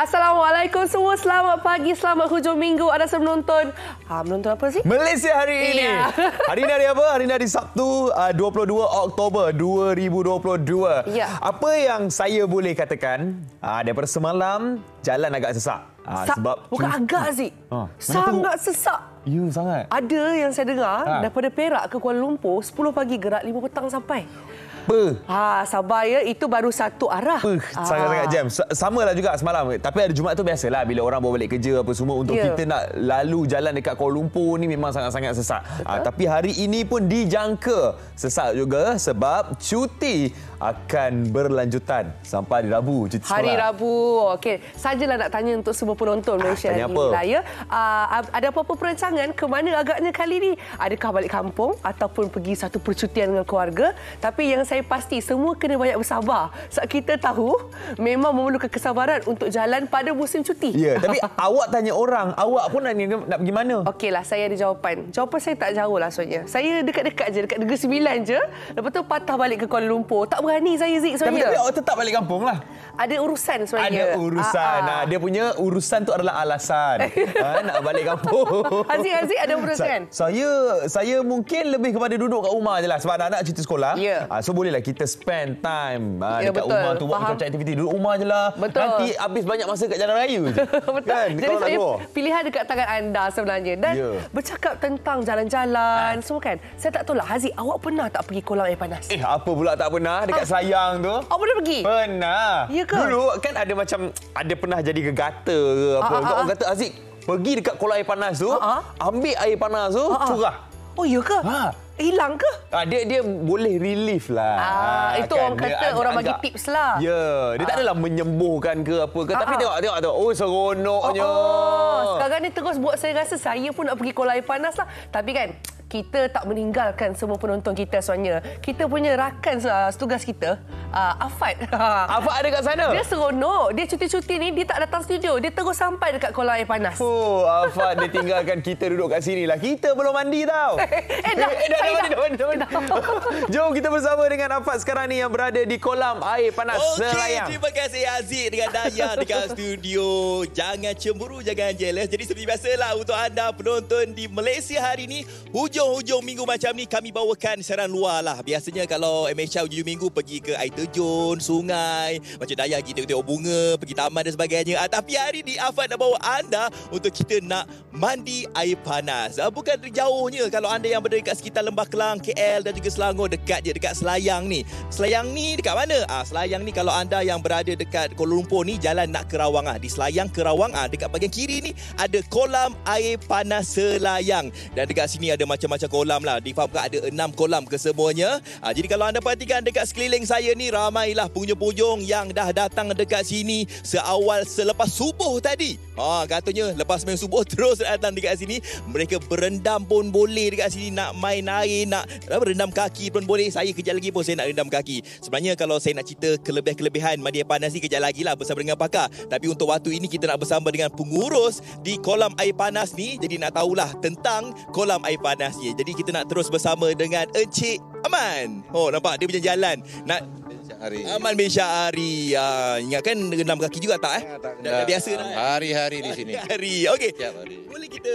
Assalamualaikum semua, selamat pagi, selamat hujung minggu. Ada saya menonton. Menonton apa sih? Malaysia hari ini. Hari ini hari apa? Hari ini hari Sabtu 22 Oktober 2022. Ya. Apa yang saya boleh katakan daripada semalam jalan agak sesak. Sebab bukan agak Aziz. Sangat sesak. Ya, sangat. Ada yang saya dengar daripada Perak ke Kuala Lumpur 10 pagi gerak 5 petang sampai. Sabar ya, itu baru satu arah. Sangat-sangat jam. Sama lah juga semalam. Tapi hari Jumaat tu biasalah bila orang bawa balik kerja apa semua. Untuk kita nak lalu jalan dekat Kuala Lumpur ni memang sangat-sangat sesak. Tapi hari ini pun dijangka sesak juga sebab cuti akan berlanjutan sampai hari Rabu, cuti sekolah. Hari Rabu. Okey, sajalah nak tanya untuk semua penonton Malaysia hari ini lah ya. Ada apa-apa perancangan ke mana agaknya kali ni? Adakah balik kampung ataupun pergi satu percutian dengan keluarga? Tapi yang saya pasti semua kena banyak bersabar. Sebab kita tahu memang memerlukan kesabaran untuk jalan pada musim cuti. Ya, tapi awak tanya orang, awak pun nak pergi mana? Okeylah, saya ada jawapan. Jawapan saya tak jauh lah sebenarnya. Saya dekat-dekat je, dekat Negeri Sembilan je. Lepas tu patah balik ke Kuala Lumpur. Tak berani saya Zik sebenarnya. Tapi awak tetap balik kampung lah. Ada urusan sebenarnya. Ada urusan. Dia punya urusan tu adalah alasan. Nak balik kampung. Aziz ada urusan? Saya mungkin lebih kepada duduk kat rumah je lah. Sebab anak-anak cuti sekolah. So bolehlah kita spend time dekat rumah tu. Buat macam aktiviti. Duduk rumah je lah. Betul. Nanti habis banyak masa kat jalan raya je. Betul. Kan? Jadi saya pilihan dekat tangan anda sebenarnya. Dan bercakap tentang jalan-jalan semua kan. Saya tak tahu lah Haziq, awak pernah tak pergi kolam air panas? Apa pula tak pernah dekat Selayang tu? Awak pernah pergi? Pernah. Ya ke? Dulu kan ada macam, ada pernah jadi gegata ke apa. Orang kata, Haziq, pergi dekat kolam air panas tu, ambil air panas tu, curah. Oh, ya ke? Hilang ke? Dia boleh relief lah. Itu kan, orang kata, orang bagi tips lah. Ya, dia tak adalah menyembuhkan ke apa ke. Tapi tengok tu. Oh, seronoknya. Sekarang ni terus buat saya rasa saya pun nak pergi kolam air panas lah. Tapi kan, kita tak meninggalkan semua penonton kita sebenarnya. Kita punya rakan setugas kita, Afad. Afad ada kat sana? Dia seronok. Dia cuti-cuti ni, dia tak datang studio. Dia terus sampai dekat kolam air panas. Afad dia tinggalkan kita duduk kat sini lah. Kita belum mandi tau. Dah mandi. Jom kita bersama dengan Afad sekarang ni yang berada di kolam air panas Selayang. Terima kasih Aziz dengan Daya dekat studio. Jangan cemburu, jangan jealous. Jadi seperti biasalah untuk anda penonton di Malaysia hari ini, hujung minggu macam ni kami bawakan siaran luar lah. Biasanya kalau MHR hujung minggu pergi ke air terjun, sungai, macam Daya kita tengok bunga, pergi taman dan sebagainya. Tapi hari ni Afad nak bawa anda untuk kita nak mandi air panas. Bukan jauhnya kalau anda yang berada dekat sekitar Lembah Kelang, KL dan juga Selangor, dekat je dekat Selayang ni. Selayang ni dekat mana? Selayang ni kalau anda yang berada dekat Kuala Lumpur ni, jalan nak ke Rawang. Di Selayang ke Rawang, dekat bahagian kiri ni ada kolam air panas Selayang. Dan dekat sini ada macam-macam kolam lah. Difahamkan ada 6 kolam kesemuanya. Jadi kalau anda perhatikan dekat sekeliling saya ni, ramailah pengunjung-pengunjung yang dah datang dekat sini selepas subuh tadi. Katanya lepas main subuh terus datang dekat sini. Mereka berendam pun boleh dekat sini, nak main air, nak rendam kaki pun boleh. Saya kejap lagi pun saya nak rendam kaki. Sebenarnya kalau saya nak cerita kelebihan mandi air panas ni, kejap lagi lah bersama dengan pakar. Tapi untuk waktu ini kita nak bersama dengan pengurus di kolam air panas ni. Jadi nak tahulah tentang kolam air panas ni. Jadi kita nak terus bersama dengan Encik Aman. Nampak dia berjalan. Aman bin Syahari. Ingatkan rendam kaki juga tak? Dah biasa dah. Hari-hari di sini. Hari. Okey. Boleh kita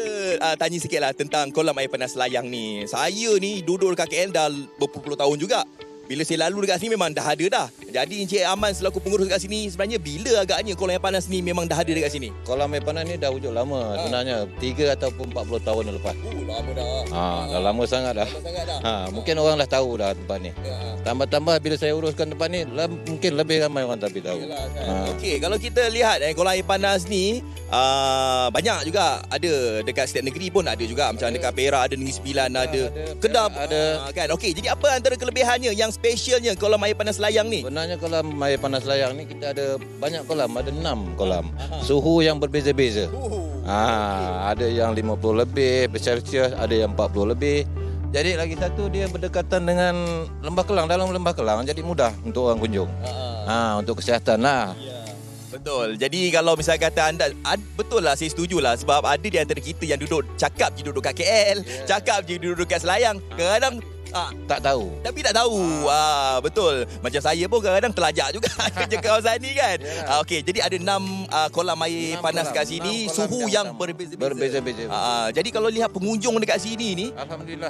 tanya sikitlah tentang kolam air panas Selayang ni. Saya ni duduk dekat KL dah berpuluh tahun juga. Bila saya lalu dekat sini memang dah ada dah. Jadi Encik Aman selaku pengurus dekat sini, sebenarnya bila agaknya kolam air panas ni memang dah ada dekat sini? Kolam air panas ni dah wujud lama sebenarnya. 3 ataupun 40 tahun lepas. Lama dah. Dah lama sangat dah. Mungkin orang dah tahu dah tempat ni. Tambah-tambah bila saya uruskan tempat ni, mungkin lebih ramai orang tapi tahu. Okey, kalau kita lihat kolam air panas ni, banyak juga ada dekat setiap negeri pun ada juga. Macam dekat Perak ada, Negeri Sembilan ada, Kedah ada. Kan? Okey, jadi apa antara kelebihannya yang spesialnya kolam air panas Selayang ni? Sebenarnya kolam air panas Selayang ni kita ada banyak kolam, ada 6 kolam. Suhu yang berbeza-beza. Ada yang 50 lebih Celsius, ada yang 40 lebih. Jadi lagi satu dia berdekatan dengan Lembah Kelang, dalam Lembah Kelang, jadi mudah untuk orang kunjung. Untuk kesihatan lah. Betul. Jadi kalau misalnya kata anda, betul lah, saya setujulah. Sebab ada di antara kita yang cakap je duduk kat KL, cakap je duduk kat Selayang. Kadang-kadang tak tahu. Tapi tak tahu. Betul. Macam saya pun kadang-kadang terlajak juga kerja kawasan ni kan. Okey, jadi ada 6 kolam air panas kat sini, suhu yang berbeza-beza. Jadi kalau lihat pengunjung dekat sini ni, alhamdulillah.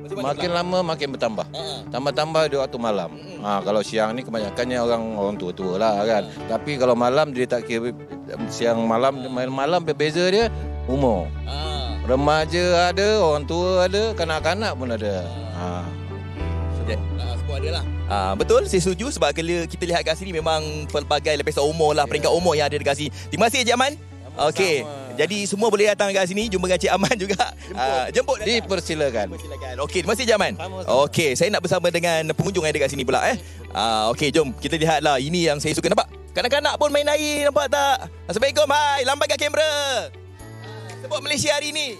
Makin lama makin bertambah. Tambah-tambah di waktu malam. Kalau siang ni kebanyakannya orang tua-tua lah kan. Tapi kalau malam dia tak kira siang malam berbeza dia umur. Remaja ada, orang tua ada, kanak-kanak pun ada. Semua ada lah. Betul, saya setuju sebab kalau kita lihat kat sini memang pelbagai lapisan umur lah, peringkat umur yang ada dekat sini. Terima kasih Cik Aman. Okey, jadi semua boleh datang kat sini jumpa dengan Cik Aman juga. Jemput dipersilakan. Okey, terima kasih Cik Aman. Okey, saya nak bersama dengan pengunjung yang ada kat sini pula okey, jom kita lihatlah. Ini yang saya suka nampak. Kanak-kanak pun main air, nampak tak? Assalamualaikum. Hai, lambat kat kamera. Sebut Malaysia hari ni.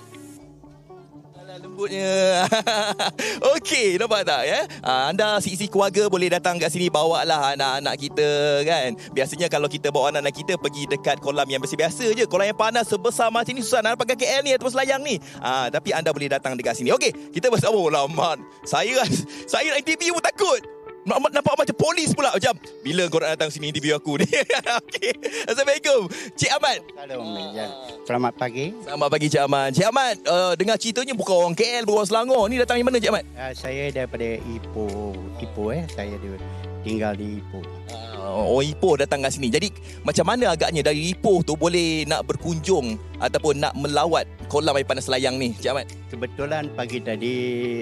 Lembutnya. Okey, nampak tak ya? Anda isi keluarga boleh datang kat sini, bawalah anak-anak kita kan. Biasanya kalau kita bawa anak-anak kita pergi dekat kolam yang biasa-biasa je, kolam yang panas sebesar macam ni susah nak pakai KL ni ataupun Selayang ni. Tapi anda boleh datang dekat sini. Okey, kita bersama. Oh lama. Saya nak interview pun takut. Nampak macam polis pula. Macam bila korang datang sini interview aku ni. Okey. Assalamualaikum Cik Ahmad. Selamat pagi. Selamat pagi Cik Ahmad. Cik Ahmad, dengar ceritanya bukan orang KL, bukan orang Selangor. Ni datang dari mana Cik Ahmad? Saya daripada Ipoh. Saya tinggal di Ipoh. Orang Ipoh datang kat sini. Jadi macam mana agaknya dari Ipoh tu boleh nak berkunjung ataupun nak melawat kolam air panas Selayang ni Cik Ahmad? Kebetulan pagi tadi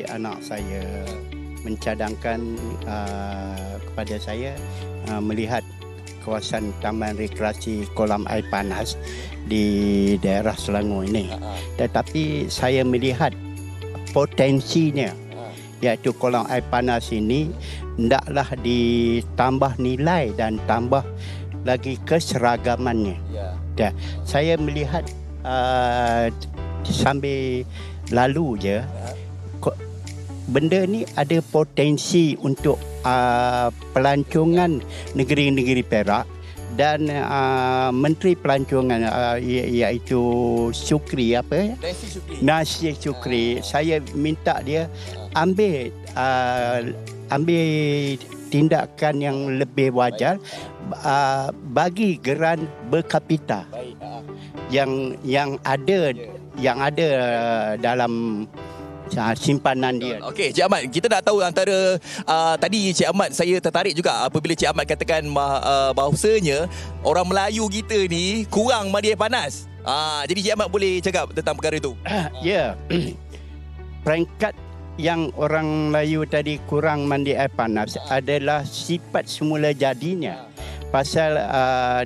anak saya mencadangkan kepada saya melihat kawasan taman rekreasi kolam air panas di daerah Selangor ini. Tetapi saya melihat potensinya, iaitu kolam air panas ini hendaklah ditambah nilai dan tambah lagi keseragamannya. Saya melihat sambil lalu je, benda ni ada potensi untuk pelancongan negeri-negeri Perak dan Menteri Pelancongan iaitu Sukri Nasir Sukri. Saya minta dia ambil tindakan yang lebih wajar bagi geran berkapita yang ada dalam simpanan dia. Okey, Cik Ahmad, kita nak tahu antara tadi Cik Ahmad, saya tertarik juga apabila Cik Ahmad katakan bahawasanya orang Melayu kita ni kurang mandi air panas. Jadi Cik Ahmad boleh cakap tentang perkara itu? Ya. Peringkat yang orang Melayu tadi kurang mandi air panas adalah sifat semula jadinya. Pasal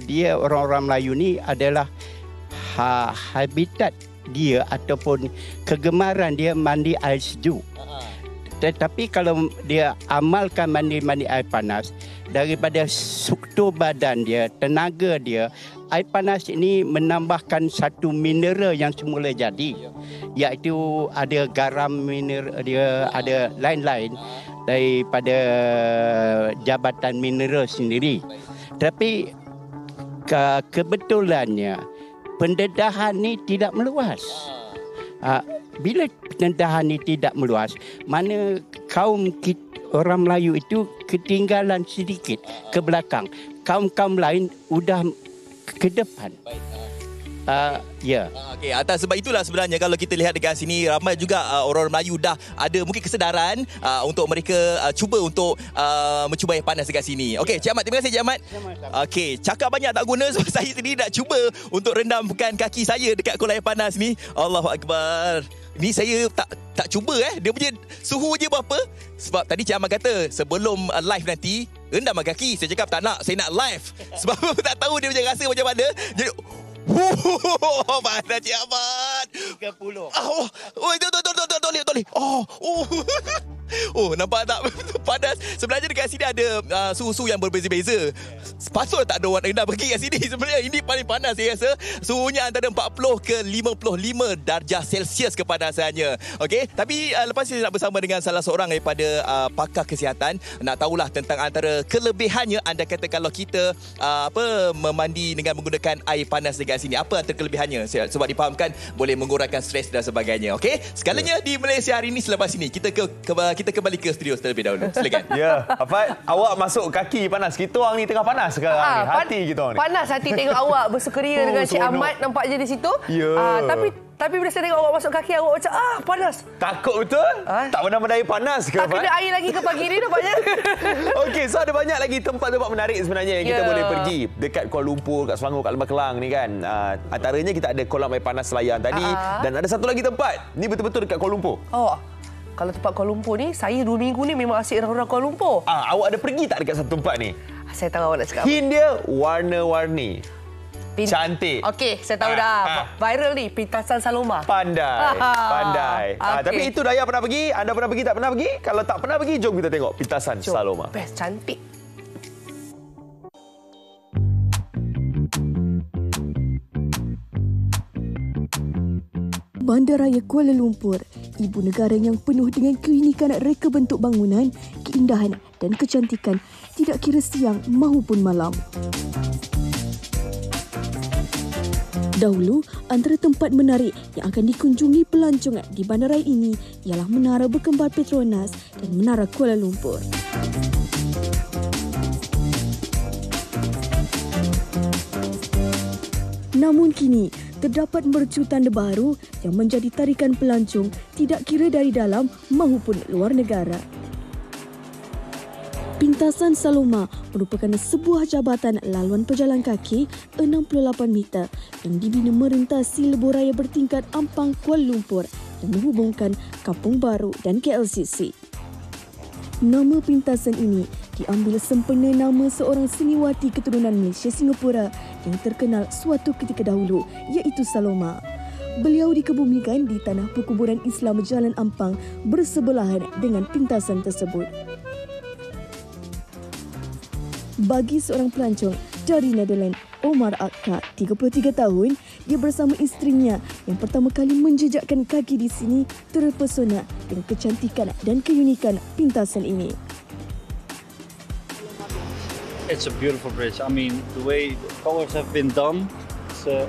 dia orang-orang Melayu ni adalah habitat dia ataupun kegemaran dia mandi air sejuk. Tetapi kalau dia amalkan mandi air panas, daripada struktur badan dia, tenaga dia, air panas ini menambahkan satu mineral yang semula jadi, iaitu ada garam mineral, dia ada lain-lain daripada jabatan mineral sendiri. Tapi kebetulannya pendedahan ni tidak meluas. Bila pendedahan ni tidak meluas, mana kaum orang Melayu itu ketinggalan sedikit ke belakang. Kaum-kaum lain sudah ke depan. Okey, atas sebab itulah sebenarnya kalau kita lihat dekat sini ramai juga orang Melayu dah ada mungkin kesedaran untuk mereka cuba untuk mencuba air panas dekat sini. Okey, Cik Ahmad, terima kasih Cik Ahmad. Okey, cakap banyak tak guna sebab saya sendiri nak cuba untuk rendamkan kaki saya dekat kolam air panas ni. Allahu Akbar. Ni saya tak cuba dia punya suhu je berapa. Sebab tadi Cik Ahmad kata sebelum live nanti rendam kaki. Saya cakap tak nak, saya nak live. Sebab tak tahu dia punya rasa macam mana. Jadi panas Cik Ahmad 30. Toleh. Nampak tak panas. Sebenarnya dekat sini ada suhu-suhu yang berbeza-beza. Sepatutnya tak ada orang nak pergi kat sini. Sebenarnya ini paling panas saya rasa. Suhunya antara 40 ke 55 darjah Celsius kepanasannya. Okey, tapi lepas ini saya nak bersama dengan salah seorang daripada pakar kesihatan. Nak tahulah tentang antara kelebihannya. Anda kata kalau kita memandi dengan menggunakan air panas dekat sini, apa antara kelebihannya? Sebab dipahamkan boleh mengurangkan stres dan sebagainya. Okey, segalanya di Malaysia hari ini. Selepas ini kita kita kembali ke studio terlebih dahulu. Silakan. Ya, Afad, awak masuk kaki panas. Kita orang ni tengah panas sekarang ni. Hati kita orang ni. Panas hati tengok awak bersukaria dengan Cik Ahmad nampaknya di situ. Ya. Tapi bila saya tengok awak masuk kaki, awak macam panas. Takut betul? Tak pernah berdaya panas ke, Tak Afad? kena air lagi ke pagi ni nampaknya. Okey, so ada banyak lagi tempat-tempat menarik sebenarnya yang kita boleh pergi. Dekat Kuala Lumpur, kat Selangor, kat Lembah Kelang ni kan. Antaranya kita ada kolam air panas Selayar tadi. Dan ada satu lagi tempat. Ni betul-betul dekat Kuala Lumpur. Oh, kalau tempat Kuala Lumpur ni, saya 2 minggu ni memang asyik orang-orang Kuala Lumpur. Awak ada pergi tak dekat satu tempat ni? Saya tahu awak nak cakap apa. Hint dia warna-warni. Cantik. Okey, saya tahu dah. Viral ni, Pintasan Saloma. Pandai. Okay. Tapi itu Daya pernah pergi. Anda pernah pergi, tak pernah pergi? Kalau tak pernah pergi, jom kita tengok Pintasan Saloma. Best, cantik. Bandaraya Kuala Lumpur, ibu negara yang penuh dengan keunikan reka bentuk bangunan, keindahan dan kecantikan tidak kira siang maupun malam. Dahulu, antara tempat menarik yang akan dikunjungi pelancong di bandaraya ini ialah Menara Berkembar Petronas dan Menara Kuala Lumpur. Namun kini, terdapat mercu tanda baru yang menjadi tarikan pelancong tidak kira dari dalam maupun luar negara. Pintasan Saloma merupakan sebuah jabatan laluan pejalan kaki 68 meter yang dibina merentasi lebuh raya bertingkat Ampang Kuala Lumpur dan menghubungkan Kampung Baru dan KLCC. Nama pintasan ini diambil sempena nama seorang seniwati keturunan Malaysia Singapura yang terkenal suatu ketika dahulu, iaitu Saloma. Beliau dikebumikan di tanah perkuburan Islam Jalan Ampang bersebelahan dengan pintasan tersebut. Bagi seorang pelancong dari Netherlands, Omar Akka, 33 tahun, dia bersama isterinya yang pertama kali menjejakkan kaki di sini terpesona dengan kecantikan dan keunikan pintasan ini. It's a beautiful bridge. I mean, the way the colors have been done,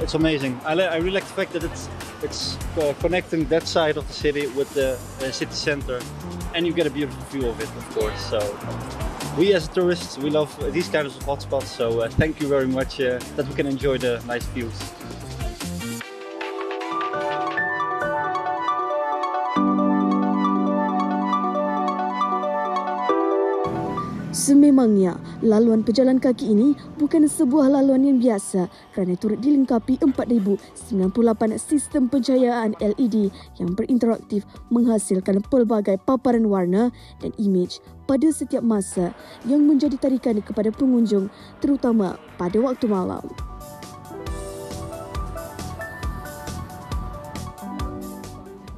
it's amazing. I really like the fact that it's connecting that side of the city with the city center, and you get a beautiful view of it, of course. So we as tourists, we love these kinds of hotspots. So thank you very much that we can enjoy the nice views. Sememangnya, laluan pejalan kaki ini bukan sebuah laluan yang biasa kerana turut dilengkapi 4,098 sistem pencahayaan LED yang berinteraktif menghasilkan pelbagai paparan warna dan imej pada setiap masa yang menjadi tarikan kepada pengunjung terutama pada waktu malam.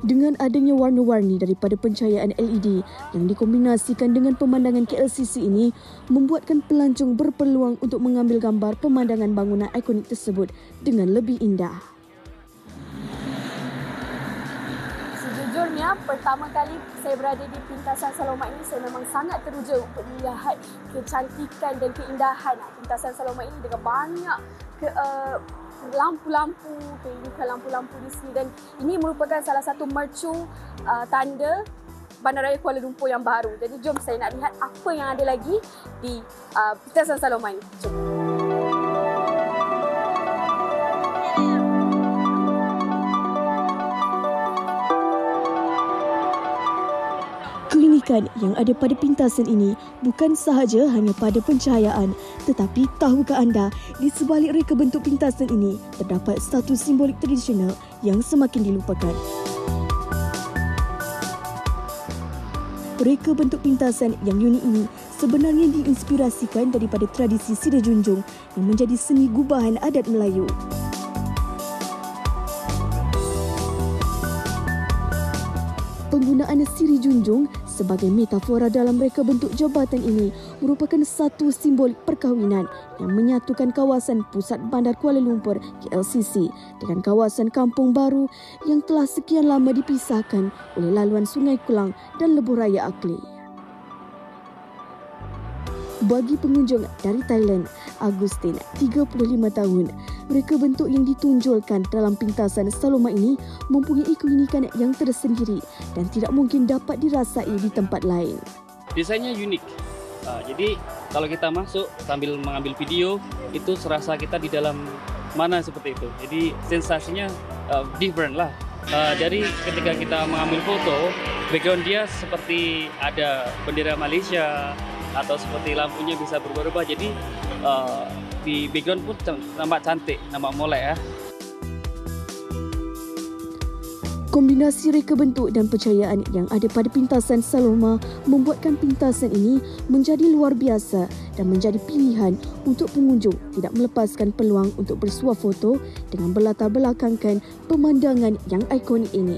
Dengan adanya warna-warni daripada pencahayaan LED yang dikombinasikan dengan pemandangan KLCC ini membuatkan pelancong berpeluang untuk mengambil gambar pemandangan bangunan ikonik tersebut dengan lebih indah. Sejujurnya, pertama kali saya berada di Pintasan Saloma ini, saya memang sangat teruja untuk melihat kecantikan dan keindahan Pintasan Saloma ini dengan banyak lampu-lampu, keunikan lampu-lampu di sini, dan ini merupakan salah satu mercu tanda Bandaraya Kuala Lumpur yang baru. Jadi jom saya nak lihat apa yang ada lagi di Pintasan Saloma ini. Jom. Keunikan yang ada pada pintasan ini bukan sahaja hanya pada pencahayaan, tetapi tahukah anda di sebalik reka bentuk pintasan ini terdapat satu simbolik tradisional yang semakin dilupakan. Reka bentuk pintasan yang unik ini sebenarnya diinspirasikan daripada tradisi Sirih Junjung yang menjadi seni gubahan adat Melayu. Penggunaan Sirih Junjung sebagai metafora dalam reka bentuk jabatan ini merupakan satu simbolik perkahwinan yang menyatukan kawasan pusat Bandar Kuala Lumpur KLCC dengan kawasan Kampung Baru yang telah sekian lama dipisahkan oleh laluan Sungai Kulang dan Lebuh Raya Akli. Bagi pengunjung dari Thailand, Agustin, 35 tahun, reka bentuk yang ditunjulkan dalam pintasan Saloma ini mempunyai keunikan yang tersendiri dan tidak mungkin dapat dirasai di tempat lain. Desainnya unik. Jadi kalau kita masuk sambil mengambil video, itu serasa kita di dalam mana seperti itu. Jadi sensasinya different lah. Jadi ketika kita mengambil foto, background dia seperti ada bendera Malaysia atau seperti lampunya bisa berubah-ubah. Jadi di background pun nampak cantik, nampak molek ya. Kombinasi reka bentuk dan percayaan yang ada pada pintasan Saloma membuatkan pintasan ini menjadi luar biasa dan menjadi pilihan untuk pengunjung tidak melepaskan peluang untuk bersuah foto dengan berlatar belakangkan pemandangan yang ikonik ini.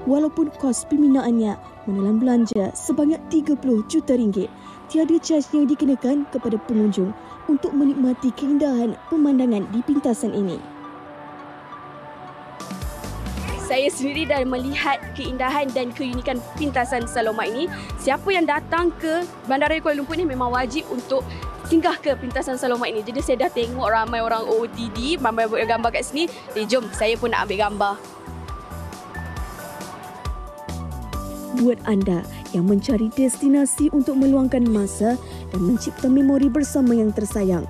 Walaupun kos pembinaannya menelan belanja sebanyak 30 juta ringgit, tiada caj yang dikenakan kepada pengunjung untuk menikmati keindahan pemandangan di pintasan ini. Saya sendiri dah melihat keindahan dan keunikan pintasan Saloma ini. Siapa yang datang ke Bandaraya Kuala Lumpur ni memang wajib untuk singgah ke pintasan Saloma ini. Jadi saya dah tengok ramai orang OOTD, ramai buat gambar kat sini. Jadi jom, saya pun nak ambil gambar. Buat anda yang mencari destinasi untuk meluangkan masa dan mencipta memori bersama yang tersayang,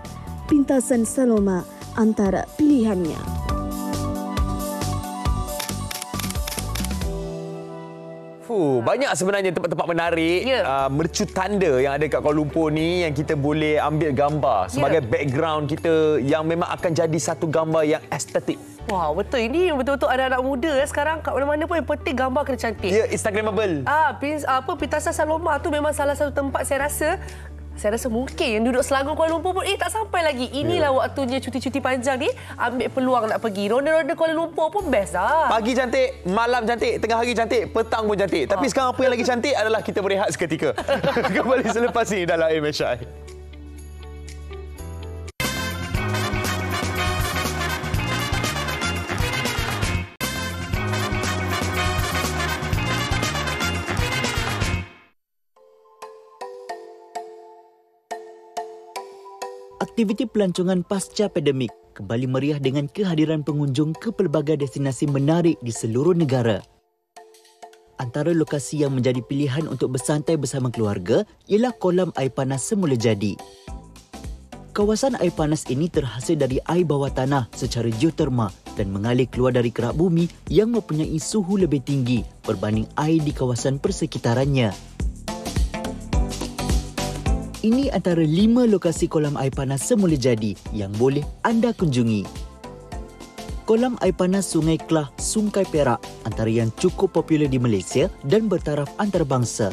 pintasan Saloma antara pilihannya. Banyak sebenarnya tempat-tempat menarik, mercu tanda yang ada kat Kuala Lumpur ni yang kita boleh ambil gambar sebagai background kita yang memang akan jadi satu gambar yang estetik. Wah, betul. Ini betul-betul anak-anak muda sekarang kat mana-mana pun yang penting gambar kena cantik. Ya, Instagramable. Pintasan Saloma tu memang salah satu tempat saya rasa mungkin yang duduk Selangor Kuala Lumpur pun tak sampai lagi. Inilah waktunya cuti-cuti panjang ni ambil peluang nak pergi. Ronda-ronda Kuala Lumpur pun best lah. Pagi cantik, malam cantik, tengah hari cantik, petang pun cantik. Tapi sekarang apa yang lagi cantik adalah kita berehat seketika. Kembali selepas ini dalam MHI. Aktiviti pelancongan pasca pandemik kembali meriah dengan kehadiran pengunjung ke pelbagai destinasi menarik di seluruh negara. Antara lokasi yang menjadi pilihan untuk bersantai bersama keluarga ialah kolam air panas semula jadi. Kawasan air panas ini terhasil dari air bawah tanah secara geoterma dan mengalir keluar dari kerak bumi yang mempunyai suhu lebih tinggi berbanding air di kawasan persekitarannya. Ini antara 5 lokasi kolam air panas semula jadi yang boleh anda kunjungi. Kolam air panas Sungai Kelah, Sungai Perak antara yang cukup popular di Malaysia dan bertaraf antarabangsa.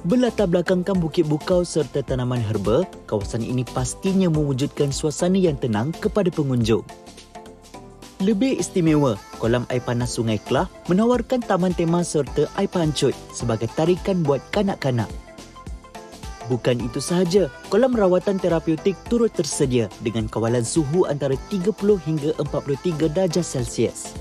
Berlatar belakangkan Bukit Bukau serta tanaman herba, kawasan ini pastinya mewujudkan suasana yang tenang kepada pengunjung. Lebih istimewa, kolam air panas Sungai Kelah menawarkan taman tema serta air pancut sebagai tarikan buat kanak-kanak. Bukan itu sahaja, kolam rawatan terapeutik turut tersedia dengan kawalan suhu antara 30 hingga 43 darjah Celsius.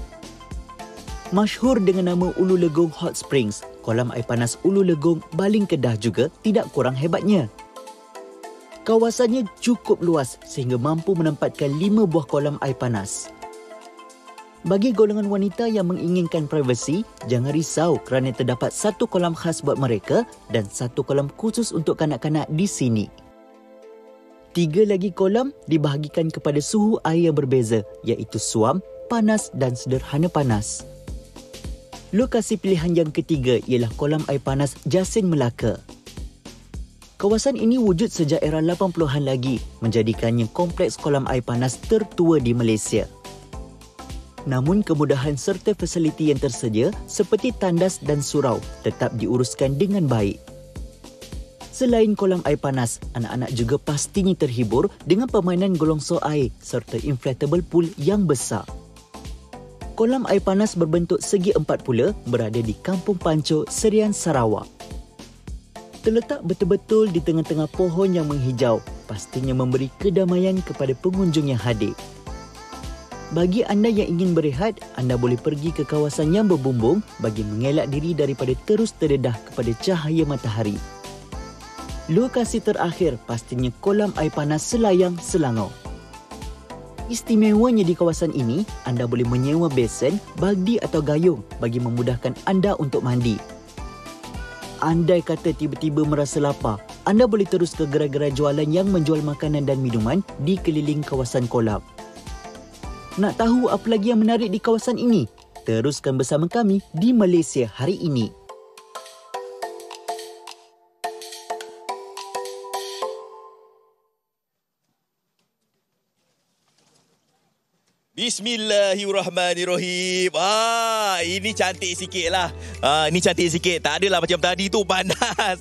Masyhur dengan nama Ulu Legong Hot Springs, kolam air panas Ulu Legong Baling Kedah juga tidak kurang hebatnya. Kawasannya cukup luas sehingga mampu menempatkan 5 buah kolam air panas. Bagi golongan wanita yang menginginkan privasi, jangan risau kerana terdapat satu kolam khas buat mereka dan satu kolam khusus untuk kanak-kanak di sini. 3 lagi kolam dibahagikan kepada suhu air yang berbeza iaitu suam, panas dan sederhana panas. Lokasi pilihan yang ketiga ialah kolam air panas Jasin Melaka. Kawasan ini wujud sejak era 80-an lagi, menjadikannya kompleks kolam air panas tertua di Malaysia. Namun kemudahan serta fasiliti yang tersedia seperti tandas dan surau tetap diuruskan dengan baik. Selain kolam air panas, anak-anak juga pastinya terhibur dengan permainan gelongsor air serta inflatable pool yang besar. Kolam air panas berbentuk segi empat pula berada di Kampung Panco, Serian, Sarawak. Terletak betul-betul di tengah-tengah pohon yang menghijau, pastinya memberi kedamaian kepada pengunjung yang hadir. Bagi anda yang ingin berehat, anda boleh pergi ke kawasan yang berbumbung bagi mengelak diri daripada terus terdedah kepada cahaya matahari. Lokasi terakhir pastinya kolam air panas Selayang, Selangor. Istimewanya di kawasan ini, anda boleh menyewa besen, baldi atau gayung bagi memudahkan anda untuk mandi. Andai kata tiba-tiba merasa lapar, anda boleh terus ke gerai-gerai jualan yang menjual makanan dan minuman di keliling kawasan kolam. Nak tahu apa lagi yang menarik di kawasan ini? Teruskan bersama kami di Malaysia Hari Ini. Bismillahirrahmanirrahim. Ini cantik sikit lah. Ini cantik sikit. Tak adalah macam tadi tu panas.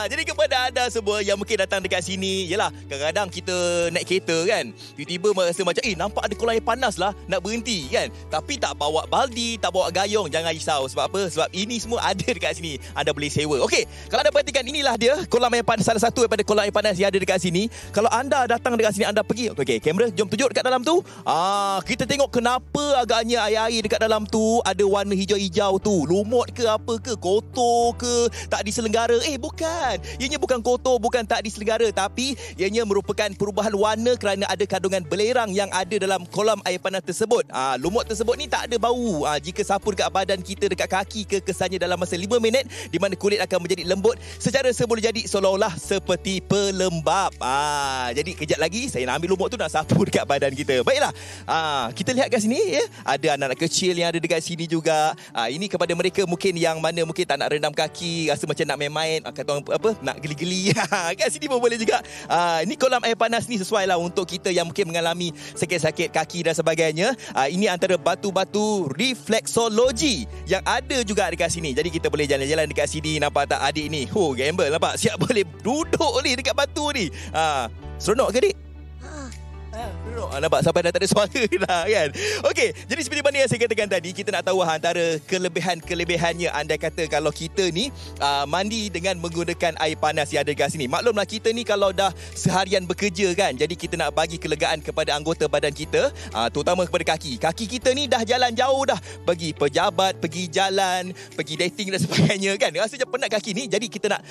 Jadi kepada anda semua yang mungkin datang dekat sini, yelah, kadang-kadang kita naik kereta kan, tiba-tiba merasa macam, nampak ada kolam air panas lah, nak berhenti kan. Tapi tak bawa baldi, tak bawa gayung. Jangan risau. Sebab apa? Sebab ini semua ada dekat sini. Anda boleh sewa. Okey, kalau anda perhatikan, inilah dia kolam air panas, salah satu daripada kolam air panas yang ada dekat sini. Kalau anda datang dekat sini, anda pergi. Okey, kamera, jom tunjuk dekat dalam tu. Kita tengok kenapa agaknya air-air dekat dalam tu ada warna hijau-hijau tu. Lumut ke apa ke, kotor ke, tak diselenggara. Bukan. Ianya bukan kotor, bukan tak diselenggara, tapi ianya merupakan perubahan warna kerana ada kandungan belerang yang ada dalam kolam air panas tersebut. Lumut tersebut ni tak ada bau. Jika sapu dekat badan kita, dekat kaki ke, kesannya dalam masa 5 minit, di mana kulit akan menjadi lembut secara semula jadi, seolah-olah seperti pelembab. Jadi kejap lagi saya nak ambil lumut tu, nak sapu dekat badan kita. Baiklah. Kita lihat kat sini, ya, ada anak-anak kecil yang ada dekat sini juga. Ini kepada mereka mungkin yang mana mungkin tak nak rendam kaki, rasa macam nak main-main, kata orang apa, nak geli-geli. Kat sini pun boleh juga. Ini kolam air panas ni sesuai lah untuk kita yang mungkin mengalami sakit-sakit kaki dan sebagainya. Ini antara batu-batu refleksologi yang ada juga dekat sini. Jadi kita boleh jalan-jalan dekat sini. Nampak tak adik ni? Gamble nampak? Siap boleh duduk ni dekat batu ni. Seronok ke, adik? Nampak sampai dah tak ada suara dah kan. Okey, jadi seperti mana yang saya katakan tadi, kita nak tahu antara kelebihan-kelebihannya. Anda kata kalau kita ni mandi dengan menggunakan air panas yang ada dekat sini. Maklumlah kita ni kalau dah seharian bekerja kan, jadi kita nak bagi kelegaan kepada anggota badan kita, terutama kepada kaki. Kaki kita ni dah jalan jauh dah, pergi pejabat, pergi jalan, pergi dating dan sebagainya kan. Rasanya penat kaki ni, jadi kita nak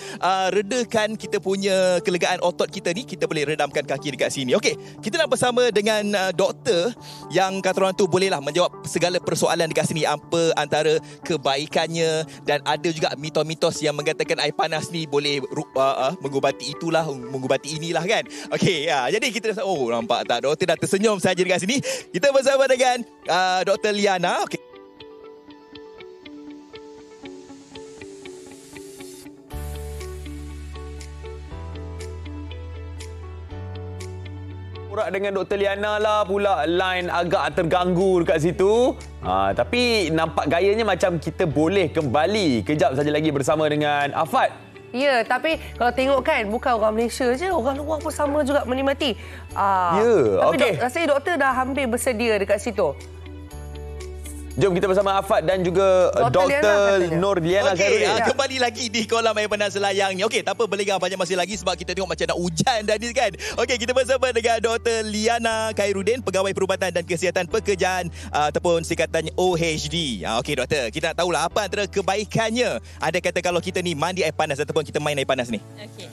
redakan kita punya kelegaan otot kita ni, kita boleh redamkan kaki dekat sini. Okey, kita nak bersama dengan doktor yang kata orang tu bolehlah menjawab segala persoalan dekat sini, apa antara kebaikannya, dan ada juga mitos-mitos yang mengatakan air panas ni boleh mengubati itulah, mengubati inilah kan. Okey, jadi kita nampak tak, doktor dah tersenyum saja dekat sini. Kita bersama dengan Dr. Liana. Okey. Dengan Dr. Liana lah pula, line agak terganggu dekat situ. Tapi nampak gayanya macam kita boleh kembali kejap saja lagi bersama dengan Afad. Ya, tapi kalau tengok kan, bukan orang Malaysia je, orang luar pun sama juga menikmati. Tapi rasanya doktor dah hampir bersedia dekat situ. Jom kita bersama Afad dan juga Dr. Nur Liana Khairudin. Kembali lagi di kolam air panas Selayang ni. Okey, tak apa berlengah banyak masa lagi sebab kita tengok macam nak hujan tadi kan. Okey, kita bersama dengan Dr. Liana Khairudin, Pegawai Perubatan dan Kesihatan Pekerjaan ataupun singkatannya OHD. Okey doktor, kita nak tahulah apa antara kebaikannya. Ada kata kalau kita ni mandi air panas ataupun kita main air panas ni. Okey.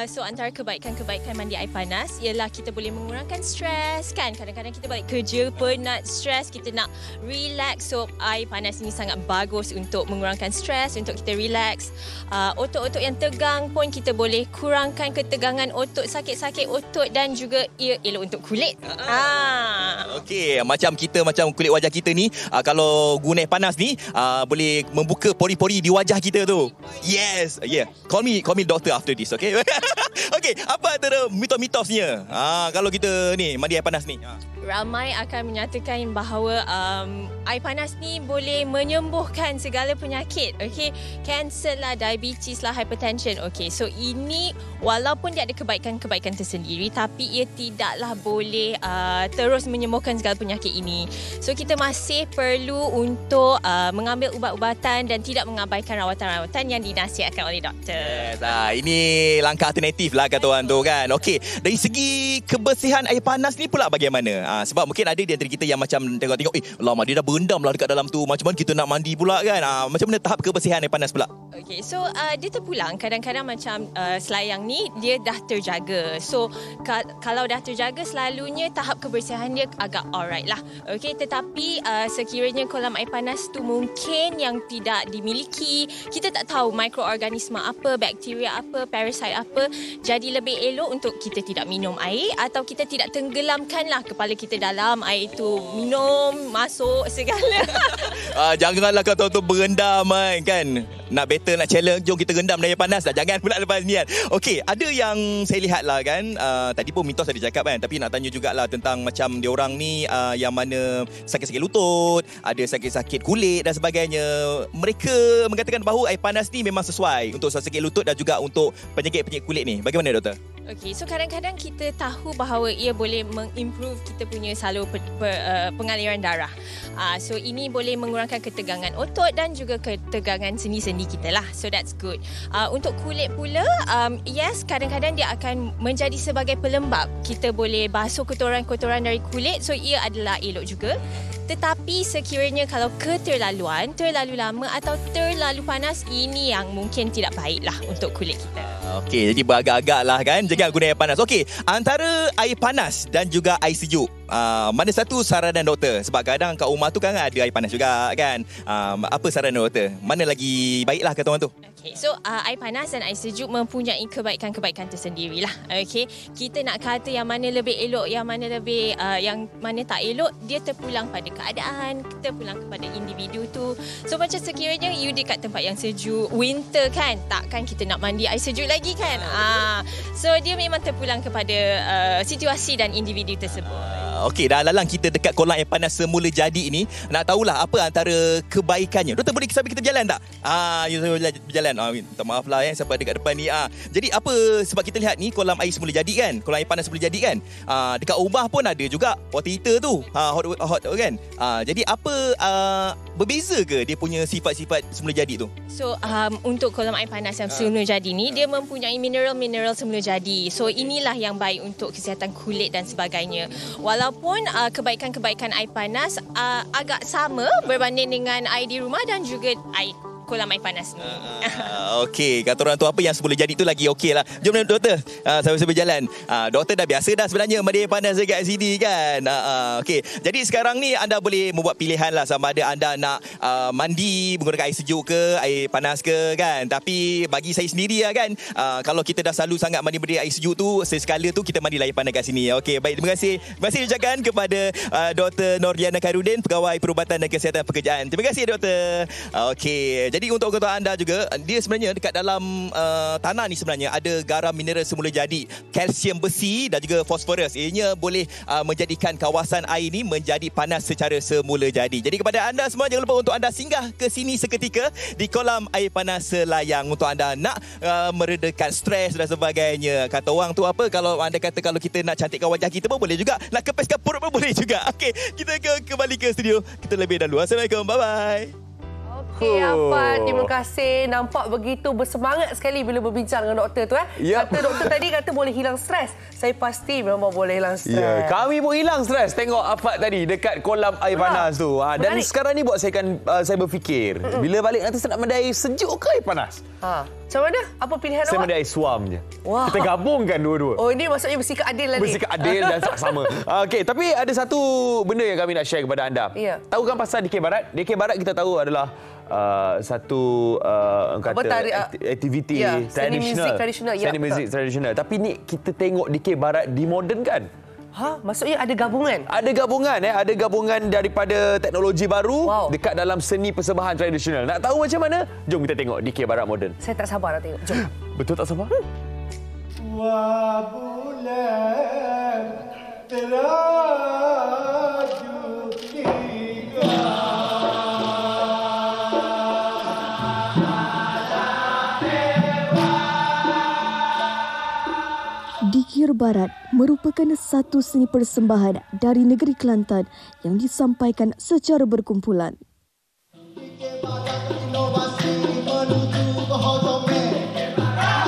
So antara kebaikan-kebaikan mandi air panas ialah kita boleh mengurangkan stres kan. Kadang-kadang kita balik kerja penat, stres, kita nak relax. So air panas ini sangat bagus untuk mengurangkan stres, untuk kita relax. Otot-otot yang tegang pun kita boleh kurangkan ketegangan otot, sakit-sakit otot, dan juga ia elok untuk kulit. Okey, macam kulit wajah kita ni, kalau guna air panas ni boleh membuka pori-pori di wajah kita tu. Yes, yeah. Call me doctor after this, okay? Okey, apa antara mitos-mitosnya? Kalau kita ni mandi air panas ni. Ramai akan menyatakan bahawa air panas ni boleh menyembuhkan segala penyakit. Okey, kanser lah, diabetes lah, hypertension. Okey, so ini walaupun dia ada kebaikan-kebaikan tersendiri, tapi ia tidaklah boleh terus menyembuhkan segala penyakit ini. So kita masih perlu untuk mengambil ubat-ubatan dan tidak mengabaikan rawatan-rawatan yang dinasihatkan oleh doktor. Yes, ini langkah langkah alternatif lah kata orang tu kan. Okey, dari segi kebersihan air panas ni pula bagaimana? Sebab mungkin ada di antara kita yang macam tengok-tengok, lama dia dah berendam lah dekat dalam tu. Macam mana kita nak mandi pula kan? Macam mana tahap kebersihan air panas pula? Okay, so dia terpulang. Kadang-kadang macam selayang ni dia dah terjaga. So kalau dah terjaga, selalunya tahap kebersihan dia agak alright lah. Okay, tetapi sekiranya kolam air panas tu mungkin yang tidak dimiliki, kita tak tahu mikroorganisma apa, bakteria apa, parasite apa, jadi lebih elok untuk kita tidak minum air atau kita tidak tenggelamkanlah kepala kita dalam air itu, minum, masuk segala. Janganlah kata tu berendam kan. Nak better, nak challenge, jom kita rendam air panas dah. Jangan pula lepas ni kan. Okey, ada yang saya lihat lah kan, tadi pun Mitos ada cakap kan, tapi nak tanya jugalah tentang macam diorang ni yang mana sakit-sakit lutut, ada sakit-sakit kulit dan sebagainya. Mereka mengatakan bahawa air panas ni memang sesuai untuk sakit lutut dan juga untuk penyakit-penyakit kulit ni. Bagaimana doktor? Okey, so kadang-kadang kita tahu bahawa ia boleh mengimprove kita punya salur pengaliran darah. So ini boleh mengurangkan ketegangan otot dan juga ketegangan sendi-sendi kita lah. So that's good. Untuk kulit pula, yes, kadang-kadang dia akan menjadi sebagai pelembab. Kita boleh basuh kotoran-kotoran dari kulit, so ia adalah elok juga. Tetapi sekiranya kalau keterlaluan, terlalu lama atau terlalu panas, ini yang mungkin tidak baiklah untuk kulit kita. Okey, jadi beragak-agak lah kan, jangan guna air panas. Okey, antara air panas dan juga air sejuk, mana satu saranan doktor? Sebab kadang kat rumah tu kan ada air panas juga kan. Apa saranan doktor? Mana lagi baiklah kata orang tu? Okay, so air panas dan air sejuk mempunyai kebaikan-kebaikan tersendirilah. Okay, kita nak kata yang mana lebih elok, yang mana lebih yang mana tak elok, dia terpulang pada keadaan, terpulang kepada individu tu. So macam sekiranya you dekat tempat yang sejuk, winter kan, takkan kita nak mandi air sejuk lagi kan. So dia memang terpulang kepada situasi dan individu tersebut. Okey, dah lalang kita dekat kolam air panas semula jadi ni, nak tahulah apa antara kebaikannya. Doktor boleh sambil kita berjalan tak? You berjalan. Minta maaf lah siapa dekat depan ni. Jadi apa, sebab kita lihat ni kolam air semula jadi kan, kolam air panas semula jadi kan. Dekat rumah pun ada juga water heater tu, hot kan. Jadi apa berbeza ke dia punya sifat-sifat semula jadi tu? So untuk kolam air panas yang semula jadi ni, dia mempunyai mineral-mineral semula jadi. So inilah yang baik untuk kesihatan kulit dan sebagainya. Walaupun kebaikan-kebaikan air panas agak sama berbanding dengan air di rumah dan juga air kolam air panas ni. Okey, kata orang tu apa yang semula jadi tu lagi okey lah. Jom doktor, sambil berjalan. Doktor dah biasa dah sebenarnya mandi air panas dekat sini kan. Okey, jadi sekarang ni anda boleh membuat pilihan lah sama ada anda nak mandi menggunakan air sejuk ke, air panas ke kan. Tapi bagi saya sendiri lah kan, kalau kita dah selalu sangat mandi air sejuk tu, sesekala tu kita mandi air panas kat sini. Okey, baik, terima kasih. Terima kasih ucapkan kepada Dr. Norliana Khairuddin, Pegawai Perubatan dan Kesihatan Pekerjaan. Terima kasih doktor. Okey, jadi untuk kata anda juga, dia sebenarnya dekat dalam tanah ni sebenarnya ada garam mineral semula jadi, kalsium, besi dan juga fosforus. Ianya boleh menjadikan kawasan air ni menjadi panas secara semula jadi. Jadi kepada anda semua, jangan lupa untuk anda singgah ke sini seketika di kolam air panas Selayang untuk anda nak meredakan stres dan sebagainya. Kata orang tu apa, kalau anda kata kalau kita nak cantikkan wajah kita pun boleh juga, nak kepeskan perut pun boleh juga. Okey, kita kembali ke studio kita lebih dahulu. Assalamualaikum, bye-bye. Okey, Afan, terima kasih. Nampak begitu bersemangat sekali bila berbincang dengan doktor tu. Yep. Kata doktor tadi kata boleh hilang stres. Saya pasti memang boleh hilang stres. Ya, kami pun hilang stres tengok Afan tadi dekat kolam air panas tu. Dan sekarang ni buat saya berfikir, bila balik nanti saya nak mandi air sejuk ke air panas? Macam mana? Apa pilihan awak? Saya mandi air suam je. Wah. Kita gabungkan dua-dua. Oh, ini maksudnya bersikap adil lah ni. Bersikap adil dan sama. Okey, tapi ada satu benda yang kami nak share kepada anda. Ya. Tahu kan pasal DK Barat? DK Barat kita tahu adalah satu aktiviti tradisional. Seni muzik tradisional. Tapi ni kita tengok DK Barat dimodernkan. Maksudnya ada gabungan? Ada gabungan. Ada gabungan daripada teknologi baru dekat dalam seni persembahan tradisional. Nak tahu macam mana? Jom kita tengok DK Barat moden. Saya tak sabar nak tengok. Jom. Betul tak sabar? Dikir Barat merupakan satu seni persembahan dari negeri Kelantan yang disampaikan secara berkumpulan.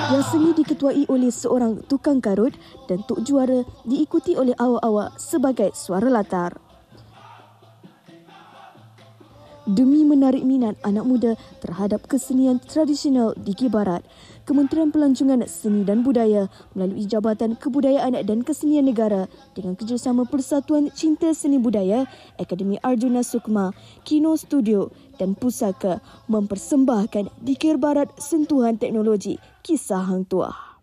Biasa Seni diketuai oleh seorang tukang karut dan tok juara diikuti oleh awak-awak sebagai suara latar. Demi menarik minat anak muda terhadap kesenian tradisional Dikir Barat, Kementerian Pelancongan Seni dan Budaya melalui Jabatan Kebudayaan dan Kesenian Negara dengan kerjasama Persatuan Cinta Seni Budaya, Akademi Arjuna Sukma, Kino Studio dan Pusaka mempersembahkan Dikir Barat sentuhan teknologi kisah Hang Tuah.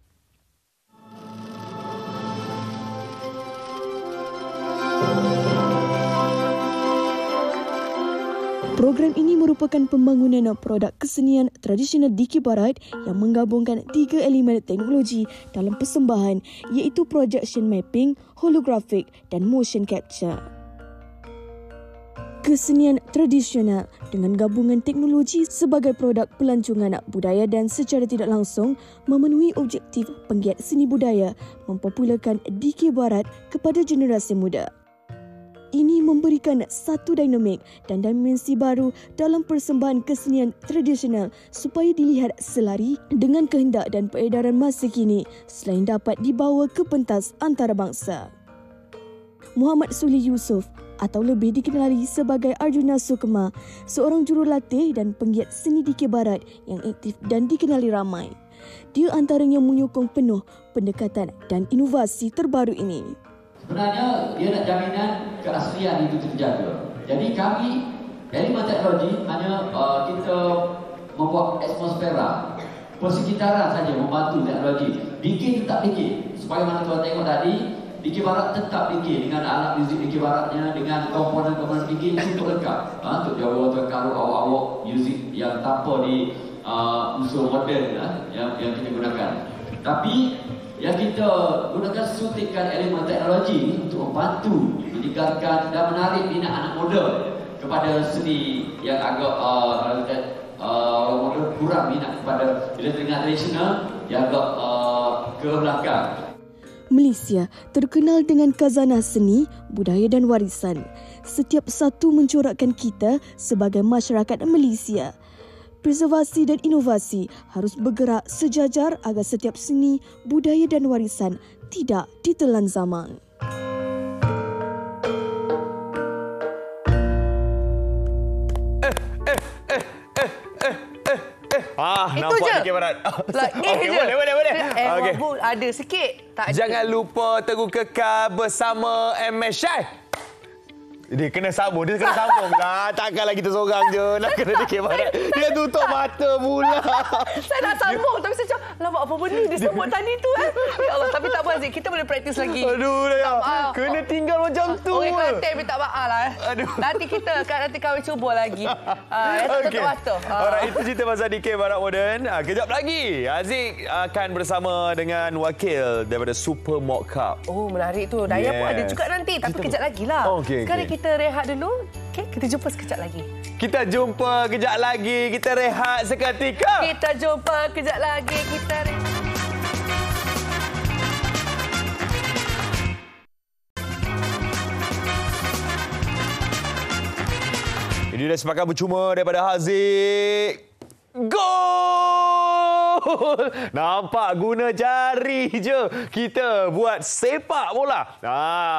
Program ini merupakan pembangunan produk kesenian tradisional Dikir Barat yang menggabungkan 3 elemen teknologi dalam persembahan iaitu projection mapping, holographic dan motion capture. Kesenian tradisional dengan gabungan teknologi sebagai produk pelancongan budaya dan secara tidak langsung memenuhi objektif penggiat seni budaya mempopularkan Dikir Barat kepada generasi muda. Ini memberikan satu dinamik dan dimensi baru dalam persembahan kesenian tradisional supaya dilihat selari dengan kehendak dan peredaran masa kini selain dapat dibawa ke pentas antarabangsa. Muhammad Suli Yusof atau lebih dikenali sebagai Arjuna Sukma, seorang jurulatih dan penggiat seni Dikir Barat yang aktif dan dikenali ramai. Dia antaranya menyokong penuh pendekatan dan inovasi terbaru ini. Sebenarnya dia nak jaminan keaslian itu terjaga. Jadi kami elemen teknologi hanya kita membuat atmosfera persekitaran saja membantu teknologi. Bikin tetap bikin. Supaya mana tuan tengok tadi, Dikir Barat tetap bikin dengan alat muzik Dikir Baratnya, dengan komponen-komponen bikin cukup lengkap. Untuk Jawa tuan karu awak-awak muzik yang tanpa di unsur moden yang kita gunakan. Tapi yang kita gunakan suntikan elemen teknologi ini untuk membantu menyegarkan dan menarik minat anak muda kepada seni yang agak orang muda kurang minat kepada dengan tradisional yang agak ke belakang. Malaysia terkenal dengan khazanah seni, budaya dan warisan. Setiap satu mencorakkan kita sebagai masyarakat Malaysia. Preservasi dan inovasi harus bergerak sejajar agar setiap seni, budaya dan warisan tidak ditelan zaman. Nampak Dikir Barat. Okey, boleh. Okey. Ada sikit. Tak ada. Jangan lupa terus kekal bersama MSI. Dia kena sambung lah. Takkanlah kita seorang je nak kena Dikir Barat. Dia tutup mata pula. Saya nak sambung tapi saya cakap, lama apa benda dia sambung tadi tu Ya Allah, tapi tak apa Aziz, kita boleh praktis lagi. Aduh, kena tinggal macam tu. Orang Kelantan minta maaf lah. Aduh. Nanti kami cuba lagi. Tutup mata. Alright, itu cerita pasal Dikir Barat Moden. Kejap lagi Aziz akan bersama dengan wakil daripada Super Mock Cup. Oh, menarik tu. Daya pun ada juga nanti, tapi kejap lagi lah. Sekarang kita rehat dulu. Okay, kita jumpa sekejap lagi. Kita jumpa kejap lagi. Kita rehat seketika. Kita jumpa kejap lagi. Kita rehat. Ini dah sepakat bercuma daripada Haziq. Gol! Nampak guna jari je kita buat sepak bola.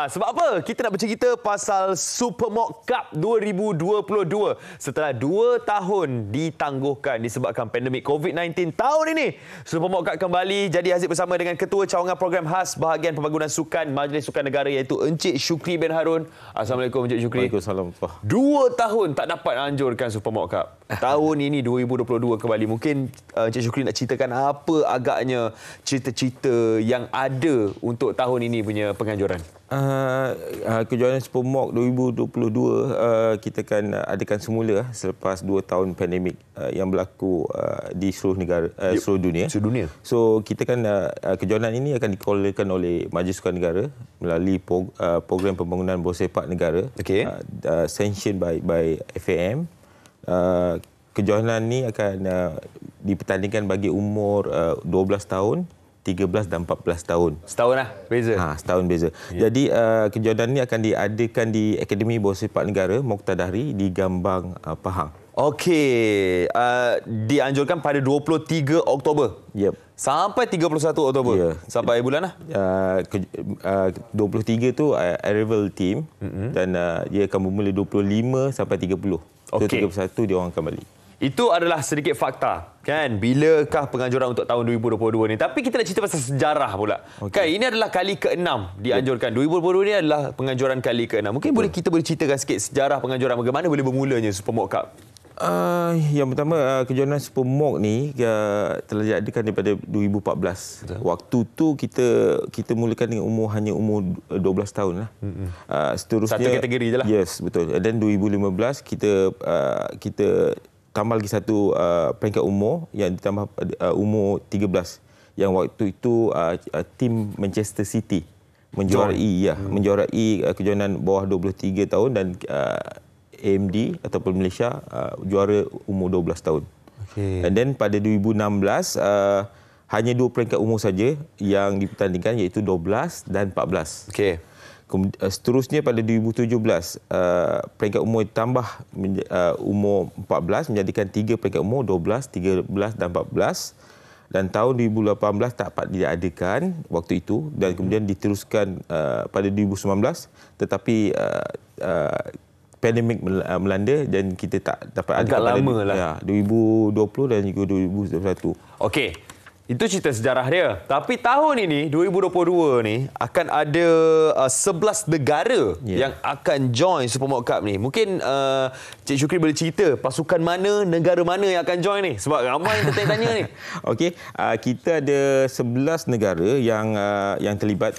Sebab apa? Kita nak bercerita pasal Super Mock Cup 2022. Setelah 2 tahun ditangguhkan disebabkan pandemik COVID-19 tahun ini, Super Mock Cup kembali. Jadi Haziq bersama dengan Ketua Cawangan Program Khas Bahagian Pembangunan Sukan Majlis Sukan Negara iaitu Encik Syukri bin Harun. Assalamualaikum Encik Syukri. Waalaikumsalam. 2 tahun tak dapat anjurkan Super Mock Cup. Tahun ini 2022 kembali. Mungkin Encik Syukri nak ceritakan apa agaknya cerita-cerita yang ada untuk tahun ini punya penganjuran. Kejuaraan Super Mock 2022 kita akan adakan semula selepas 2 tahun pandemik yang berlaku di seluruh negara, seluruh dunia. So kita kan kejuaraan ini akan dikeluarkan oleh Majlis Sukan Negara melalui program pembangunan bola sepak negara, sanctioned by FAM. Kejuaraan ini akan dipertandingkan bagi umur 12 tahun, 13 dan 14 tahun. Setahun lah beza. Setahun beza. Jadi kejuaraan ini akan diadakan di Akademi Bola Sepak Negara Moktadari di Gambang, Pahang. Okey, dianjurkan pada 23 Oktober. Yep. Sampai 31 Oktober. Yeah. Sampai bulan lah? 23 tu arrival team dan dia akan bermula 25 sampai 30. Okey. So 31 dia orang akan balik. Itu adalah sedikit fakta, kan? Bilakah penganjuran untuk tahun 2022 ni? Tapi kita nak cerita pasal sejarah pula. Kan, ini adalah kali ke-6 dianjurkan. 2022 ni adalah penganjuran kali ke-6. Mungkin boleh kita boleh ceritakan sikit sejarah penganjuran, bagaimana boleh bermulanya Supermok Cup? Yang pertama, kejohanan Supermok ni telah diadakan daripada 2014. Betul. Waktu tu kita mulakan dengan hanya umur 12 tahun lah. Seterusnya satu kategori je lah. Yes, betul. Dan 2015 kita tambah lagi satu peringkat umur yang ditambah umur 13. Yang waktu itu tim Manchester City menjuarai kejohanan bawah 23 tahun dan AMD ataupun Malaysia juara umur 12 tahun. Okay. And then pada 2016 hanya 2 peringkat umur saja yang dipertandingkan, iaitu 12 dan 14. Okey. Seterusnya pada 2017 peringkat umur ditambah umur 14 menjadikan 3 peringkat umur 12, 13 dan 14. Dan tahun 2018 tak dapat diadakan waktu itu dan kemudian diteruskan pada 2019, tetapi pandemik melanda dan kita tak dapat agak lama lah. Ya, 2020 dan juga 2021. Okey. Itu cerita sejarah dia. Tapi tahun ini 2022 ni akan ada 11 negara yang akan join Supermok Cup ni. Mungkin Cik Syukri boleh cerita pasukan mana, negara mana yang akan join ni? Sebab ramai yang bertanya-tanya ni. Okey, kita ada 11 negara yang terlibat.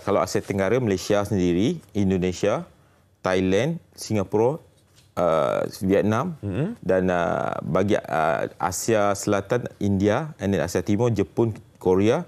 Kalau Asia Tenggara, Malaysia sendiri, Indonesia, Thailand, Singapura, Vietnam dan bagi Asia Selatan, India, and then Asia Timur, Jepun, Korea,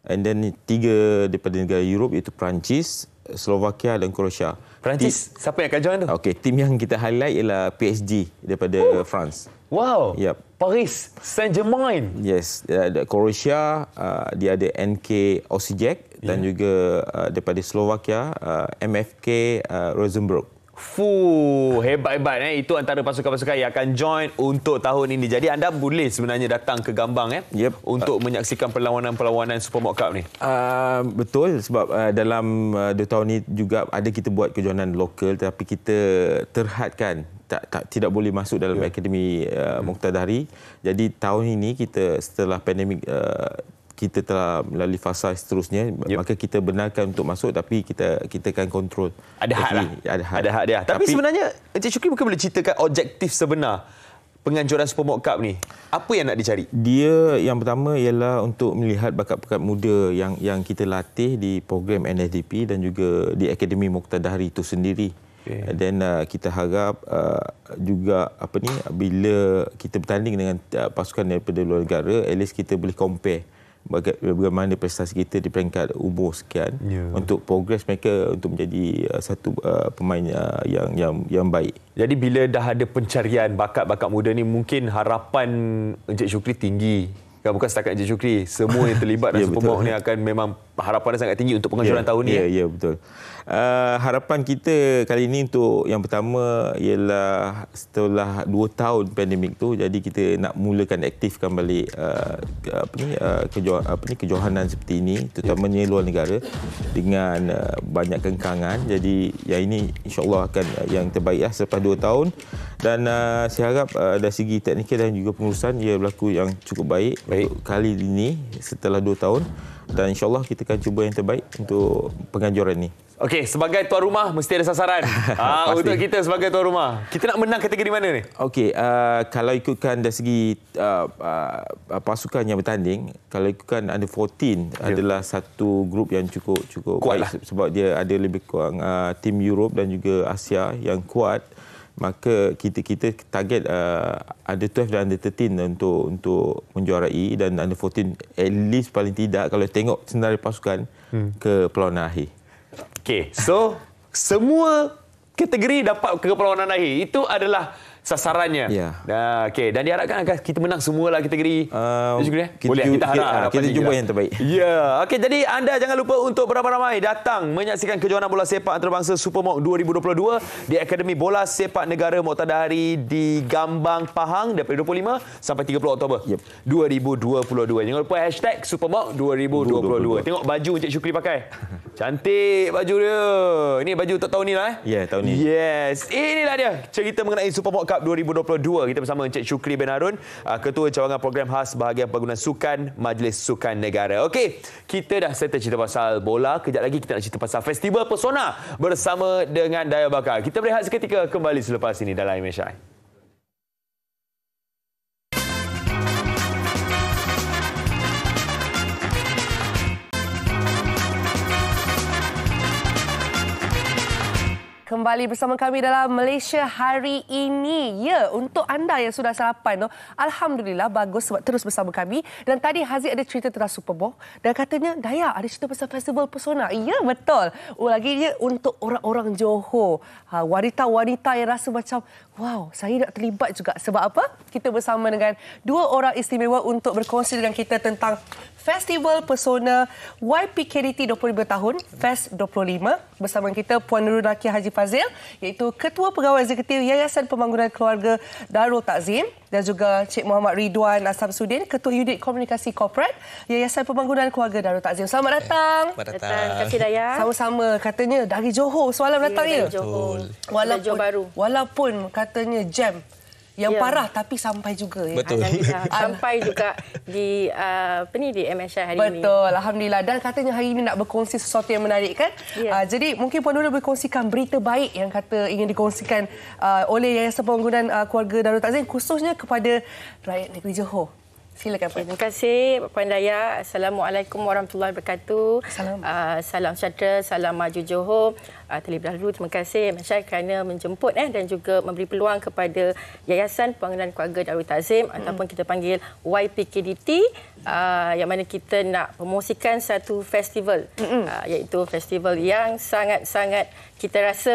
and then 3 daripada negara Europe iaitu Perancis, Slovakia dan Croatia. Perancis, siapa yang akan join tu? Okey, tim yang kita highlight ialah PSG daripada France. Wow. Yep. Paris Saint-Germain. Yes, Croatia dia ada NK Osijek dan juga daripada Slovakia MFK Rosenborg. Hebat-hebat Itu antara pasukan-pasukan yang akan join untuk tahun ini. Jadi anda boleh sebenarnya datang ke Gambang untuk menyaksikan perlawanan-perlawanan Supermok Cup ni. Betul, sebab dalam 2 tahun ni juga ada kita buat kejohanan lokal, tetapi kita terhadkan tidak boleh masuk dalam akademi Muqtadari. Jadi tahun ini kita setelah pandemik kita telah melalui fasa seterusnya, maka kita benarkan untuk masuk, tapi kita akan kontrol. Ada hak lah. Ada hak dia. Tapi sebenarnya Encik Syukri mungkin boleh ceritakan objektif sebenar penganjuran Supermok Cup ni. Apa yang nak dicari? Dia yang pertama ialah untuk melihat bakat-bakat muda yang kita latih di program NSDP dan juga di Akademi Muqtadari itu sendiri. Dan kita harap juga bila kita bertanding dengan pasukan daripada luar negara, at least kita boleh compare bagaimana prestasi kita di peringkat umur sekian untuk progres mereka untuk menjadi satu pemain yang baik. Jadi bila dah ada pencarian bakat-bakat muda ni, mungkin harapan Encik Syukri tinggi. Kan, bukan setakat Encik Syukri, semua yang terlibat dalam Supermok ni akan memang harapannya sangat tinggi untuk penganjuran tahun ni. Ya, betul. Harapan kita kali ini untuk yang pertama ialah setelah 2 tahun pandemik tu, jadi kita nak mulakan aktifkan balik kejohanan seperti ini, terutamanya luar negara dengan banyak kengkangan. Jadi yang ini insya-Allah akan yang terbaik selepas 2 tahun, dan saya harap dari segi teknikal dan juga pengurusan ia berlaku yang cukup baik. Untuk kali ini setelah 2 tahun, dan insya-Allah kita akan cuba yang terbaik untuk penganjuran ini. Okey, sebagai tuan rumah mesti ada sasaran. Untuk kita sebagai tuan rumah, kita nak menang kategori mana ni? Okey, kalau ikutkan dari segi pasukan yang bertanding, kalau ikutkan under 14 adalah satu grup yang cukup kuat baik, sebab dia ada lebih kurang tim Europe dan juga Asia yang kuat. Maka kita target under 12 dan under 13 untuk menjuarai, dan under 14 at least paling tidak kalau tengok senarai pasukan ke perlawanan akhir. Okey, so semua kategori dapat ke perlawanan akhir. Itu adalah sasarannya. Ya. Okey, dan diharapkan akan kita menang semualah kategori. Boleh kita harap kita jumpa yang terbaik. Ya, okey, jadi anda jangan lupa untuk beramai-ramai datang menyaksikan kejohanan bola sepak antarabangsa Supermok 2022 di Akademi Bola Sepak Negara Moktadari di Gambang, Pahang daripada 25 sampai 30 Oktober 2022. Jangan lupa hashtag Supermok 2022. Tengok baju Encik Syukri pakai. Cantik baju dia. Ini baju untuk tahun ni lah. Ya, tahun ni. Yes. Inilah dia cerita mengenai Supermok Cup 2022. Kita bersama Encik Syukri bin Harun, Ketua Cawangan Program Khas Bahagian Pembangunan Sukan Majlis Sukan Negara. Okey, kita dah settle cerita pasal bola. Kejap lagi kita nak cerita pasal Festival Pesona bersama dengan Daya Bakar. Kita berehat seketika, kembali selepas ini dalam MSI. Kembali bersama kami dalam Malaysia hari ini. Ya, untuk anda yang sudah sarapan, alhamdulillah bagus sebab terus bersama kami. Dan tadi Haziq ada cerita tentang Supermok dan katanya Daya ada cerita pasal Festival Pesona. Ya, betul. Lagi dia untuk orang-orang Johor, wanita-wanita yang rasa macam wow, saya nak terlibat juga. Sebab apa? Kita bersama dengan dua orang istimewa untuk berkongsi dengan kita tentang Festival Pesona YPKDT 25 tahun, Fest 25. Bersama kita Puan Nurul Nakir Haji Fazil, iaitu Ketua Pegawai Eksekutif Yayasan Pembangunan Keluarga Darul Takzim, dan juga Cik Muhammad Ridwan Samsudin, Ketua Unit Komunikasi Korporat Yayasan Pembangunan Keluarga Darul Takzim. Selamat datang. Selamat datang. Terima kasih Daya. Sama-sama. Katanya dari Johor semalam datang ya? Dari Johor. Walaupun katanya jam yang parah tapi sampai juga ya. Betul. Sampai juga di di MSI hari ini. Betul, alhamdulillah. Dan katanya hari ini nak berkongsi sesuatu yang menarik kan. Jadi mungkin Puan Nurul berkongsikan berita baik yang kata ingin dikongsikan oleh Yayasan Pembangunan Keluarga Darul Takzim khususnya kepada rakyat negeri Johor. Silakan Puan. Terima kasih Puan Daya. Assalamualaikum warahmatullahi wabarakatuh. Salam sejahtera, salam maju Johor. Terlebih dahulu terima kasih MSI kerana menjemput dan juga memberi peluang kepada Yayasan Pembangunan Keluarga Darul Takzim ataupun kita panggil YPKDT yang mana kita nak promosikan satu festival iaitu festival yang sangat-sangat kita rasa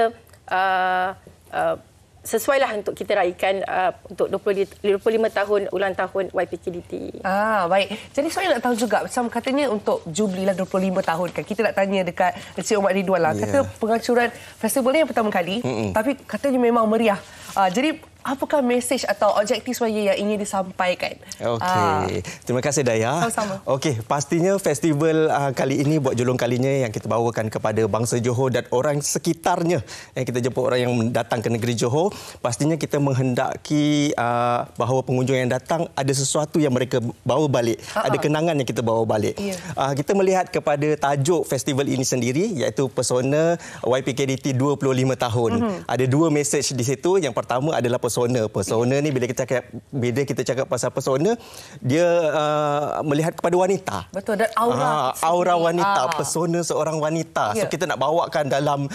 sesuailah untuk kita raikan untuk 25 tahun ulang tahun YPKDT. Baik. Jadi saya nak tahu juga, macam katanya untuk Jubli lah 25 tahun kan. Kita nak tanya dekat Encik Muhammad Ridwan lah. Kata pengancuran festival ni yang pertama kali, tapi katanya memang meriah. Jadi apakah mesej atau objektif saya yang ingin disampaikan? Okey. Terima kasih Daya. Sama-sama. Okey, pastinya festival kali ini buat julung kalinya yang kita bawakan kepada bangsa Johor dan orang sekitarnya. Yang kita jemput orang yang datang ke negeri Johor, pastinya kita menghendaki bahawa pengunjung yang datang ada sesuatu yang mereka bawa balik, ada kenangan yang kita bawa balik. Kita melihat kepada tajuk festival ini sendiri iaitu Pesona YPKDT 25 tahun. Ada dua mesej di situ. Yang pertama adalah pesona. Pesona ni bila kita cakap pasal pesona, dia melihat kepada wanita. Betul, dan aura wanita, pesona seorang wanita. So kita nak bawakan dalam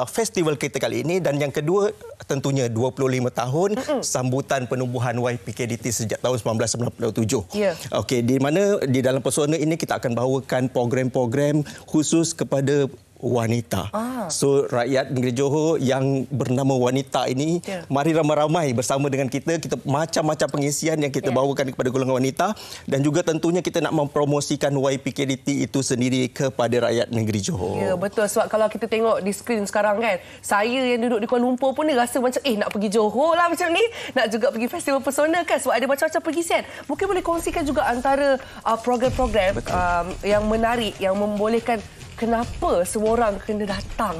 festival kita kali ini. Dan yang kedua tentunya 25 tahun sambutan penubuhan YPKDT sejak tahun 1997. Okey, di mana di dalam pesona ini kita akan bawakan program-program khusus kepada wanita. So rakyat negeri Johor yang bernama wanita ini, mari ramai-ramai bersama dengan kita macam-macam pengisian yang kita bawakan kepada golongan wanita, dan juga tentunya kita nak mempromosikan YPKDT itu sendiri kepada rakyat negeri Johor. Ya, betul. Sebab kalau kita tengok di skrin sekarang kan, saya yang duduk di Kuala Lumpur pun dia rasa macam nak pergi Johor lah macam ni, nak juga pergi Festival Pesona kan, sebab ada macam-macam pengisian. Mungkin boleh kongsikan juga antara program-program yang menarik, yang membolehkan kenapa semua orang kena datang?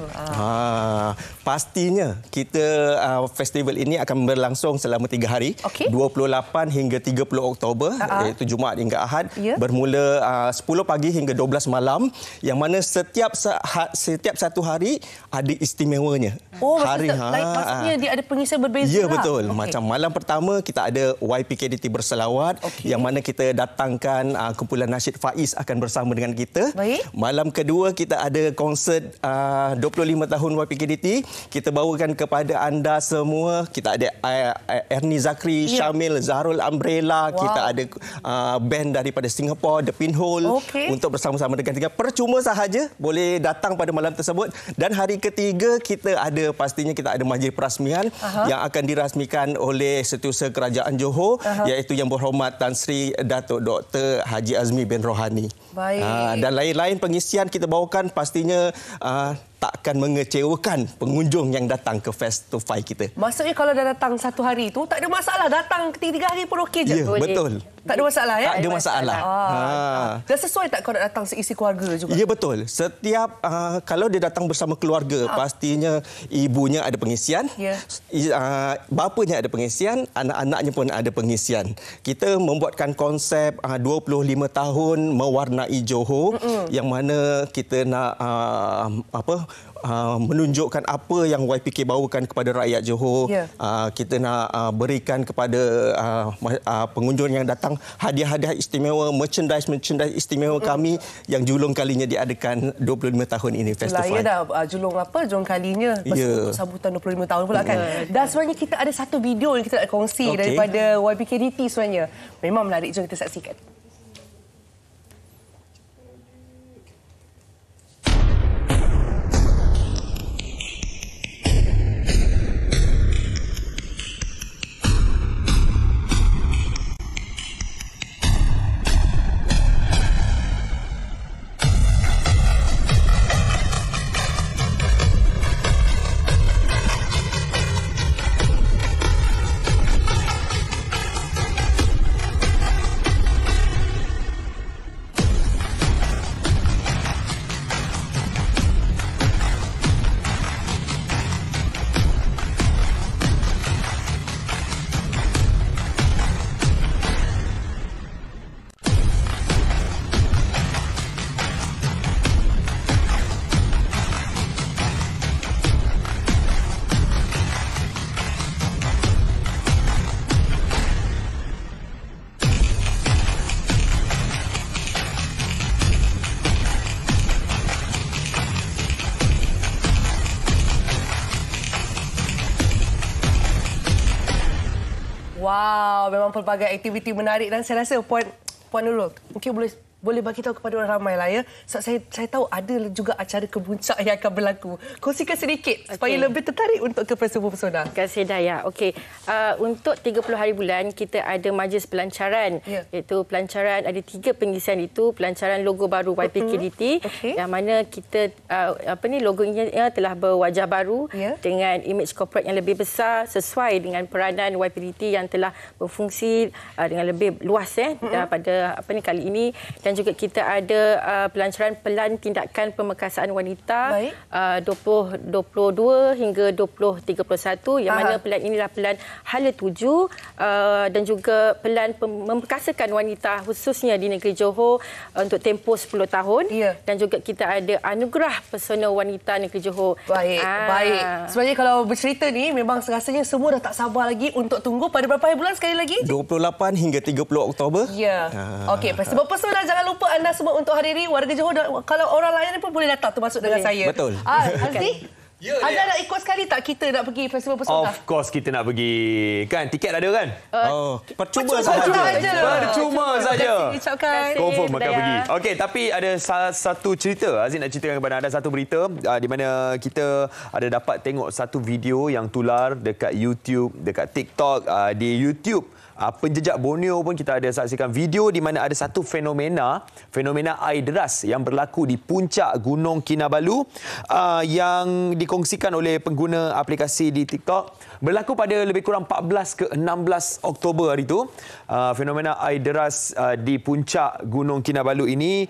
Pastinya kita festival ini akan berlangsung selama 3 hari, 28 hingga 30 Oktober, iaitu Jumaat hingga Ahad, bermula 10 pagi hingga 12 malam, yang mana setiap satu hari ada istimewanya. Maksudnya dia ada pengisian berbeza. Ya, betul. Macam malam pertama kita ada YPKDT berselawat, yang mana kita datangkan kumpulan nasyid Faiz akan bersama dengan kita. Malam kedua kedua, kita ada konsert 25 tahun YPKDT. Kita bawakan kepada anda semua. Kita ada Ernie Zakri, Syamil, Zahrul Umbrella. Kita ada band daripada Singapore, The Pinhole. Untuk bersama-sama dengan kita. Percuma sahaja boleh datang pada malam tersebut. Dan hari ketiga, pastinya kita ada majlis perasmian yang akan dirasmikan oleh Setiausaha Kerajaan Johor, iaitu Yang Berhormat Tan Sri Datuk Dr. Haji Azmi bin Rohani. Dan lain-lain pengisian kita bawakan pastinya takkan mengecewakan pengunjung yang datang ke Fest to Five kita. Maksudnya kalau dah datang satu hari itu tak ada masalah, datang 3 hari pun okey je. Ya, betul. Tak ada masalah ya? Tak ada masalah. Dan sesuai tak kalau datang seisi keluarga juga? Ya, betul. Setiap kalau dia datang bersama keluarga, pastinya ibunya ada pengisian, bapanya ada pengisian, anak-anaknya pun ada pengisian. Kita membuatkan konsep 25 tahun mewarnai Johor, yang mana kita nak menunjukkan apa yang YPK bawakan kepada rakyat Johor. Kita nak berikan kepada pengunjung yang datang hadiah-hadiah istimewa, merchandise istimewa kami yang julung kalinya diadakan 25 tahun ini festival. Ya dah julung kalinya untuk sambutan 25 tahun pula kan. Dan sebenarnya kita ada satu video yang kita nak kongsi daripada YPKDT sebenarnya. Memang menarik, jom kita saksikan. Wow, memang pelbagai aktiviti menarik dan saya rasa Puan Nurul mungkin boleh bagi tahu kepada orang ramai lah ya. So, saya tahu ada juga acara kemuncak yang akan berlaku. Kongsikan sedikit supaya lebih tertarik untuk ke Festival Pesona. Terima kasih Daya. Okey, untuk 30 hari bulan kita ada majlis pelancaran. Iaitu pelancaran ada 3 pengisian itu, pelancaran logo baru YPKDT yang mana kita logonya telah berwajah baru dengan imej corporate yang lebih besar sesuai dengan peranan YPKDT yang telah berfungsi dengan lebih luas pada kali ini. Dan juga kita ada pelancaran pelan tindakan pemekasan wanita 2022 hingga 2031 yang mana pelan inilah pelan hala 7 dan juga pelan memperkasakan wanita khususnya di negeri Johor untuk tempoh 10 tahun dan juga kita ada anugerah pesona wanita negeri Johor. Baik. Sebenarnya kalau bercerita ni memang rasanya semua dah tak sabar lagi untuk tunggu pada berapa hari bulan sekali lagi? 28 hingga 30 Oktober. Ya. Okey, Festival Pesona jangan lupa anda semua untuk hadiri. Warga Johor, kalau orang lain pun boleh datang termasuk dengan saya. Betul. Azli, anda nak ikut sekali tak kita nak pergi Festival Pesona? Of course kita nak pergi. Kan tiket ada kan? Percuma saja. Percuma saja. Confirm akan pergi. Okey, tapi ada satu cerita Aziz nak ceritakan kepada anda, satu berita di mana kita ada dapat tengok satu video yang tular dekat YouTube, dekat TikTok, di YouTube. Penjejak Borneo pun kita ada saksikan video di mana ada satu fenomena air deras yang berlaku di puncak Gunung Kinabalu yang dikongsikan oleh pengguna aplikasi di TikTok. Berlaku pada lebih kurang 14 ke 16 Oktober hari itu. Fenomena air deras di puncak Gunung Kinabalu ini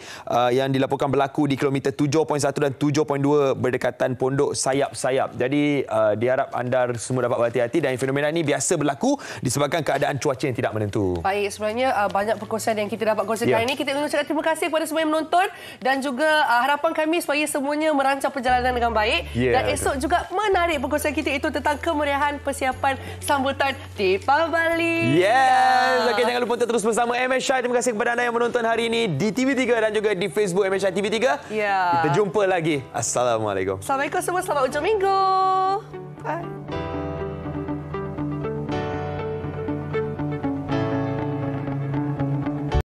yang dilaporkan berlaku di kilometer 7.1 dan 7.2 berdekatan Pondok Sayap-Sayap. Jadi diharap anda semua dapat berhati-hati dan fenomena ini biasa berlaku disebabkan keadaan cuaca cuaca yang tidak menentu. Baik, sebenarnya banyak perkongsian yang kita dapat kongsikan ini. Kita ingin ucapkan terima kasih kepada semua yang menonton dan juga harapan kami supaya semuanya merancang perjalanan dengan baik. Dan esok juga menarik perkongsian kita itu tentang kemeriahan persiapan sambutan Deepavali. Yes. Okey, jangan lupa untuk terus bersama MSI. Terima kasih kepada anda yang menonton hari ini di TV3 dan juga di Facebook MSI TV3. Kita jumpa lagi. Assalamualaikum. Assalamualaikum semua. Selamat hujung minggu.